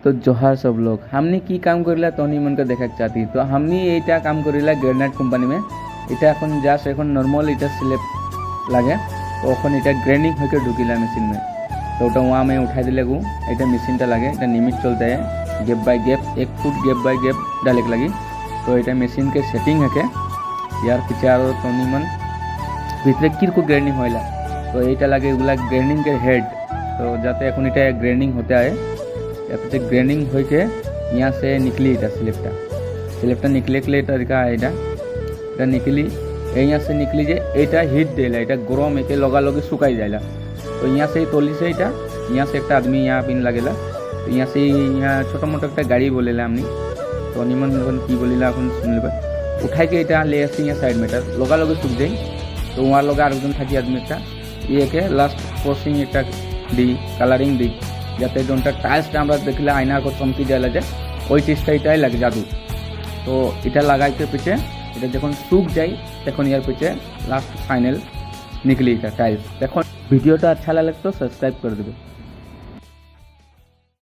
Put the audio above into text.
तो जोहार सब लोग हमने की काम करिला तनी मन के देखा चाहती तो हमने एटा काम करिला ग्रेनाइट कोम्पानी में এটা এখন জাস্ট এখন नॉर्मल এটা स्लैब लगे तो এখন এটা ग्राइंडिंग होकर ढुकिला मशीन में तो ওটা वहाँ में उठा दिले गो এটা मशीनটা लगे এটা निमिट चलता है gap bye gap 1 foot gap bye gap डालेक लगी तो এটা मशीन के सेटिंग है यार पीछे और तनी मन ভিতরে কিরকম ग्राइंडिंग होइला तो এটা लगे এগুলা ग्राइंडिंग के हेड तो जाते এখন এটা ग्राइंडिंग होता है या ग्राइंडिंग होके यहाँ से निकली এটা स्लैबটা निकले के लिए तरीका है এটা निकली यहाँ से निकली जे एटा हिट देला एटा गरम एके लगा लगे सुखाई जाएला तो यहाँ से तोली से एटा यहाँ से एक आदमी यहाँ पिन लगेला तो यहाँ से यहाँ छोटा मोटा एक गाड़ी बोलेला हमनी तो निमन की बोलिला এখন सुन लेबा उठाई के एटा ले आसी यहाँ साइड में लगा लगे सुख जाए तो वहाँ लगा आरेकजन थाकी आदमी एक ये के लास्ट पोस्टिंग एक दी कालारिंग दी যাতে जोनटा टाइल्सटा আমরা देखला आयनार को चमकी जाला जे ওই চিজটা এটাই লাগে জাদু তো এটা লাগাইতে পিছে এটা যখন শুক যায় তখন ইয়ার পিছে লাস্ট ফাইনাল निकली এটা टाइल्स। देखो वीडियो अच्छा लगे तो सब्सक्राइब कर देवे।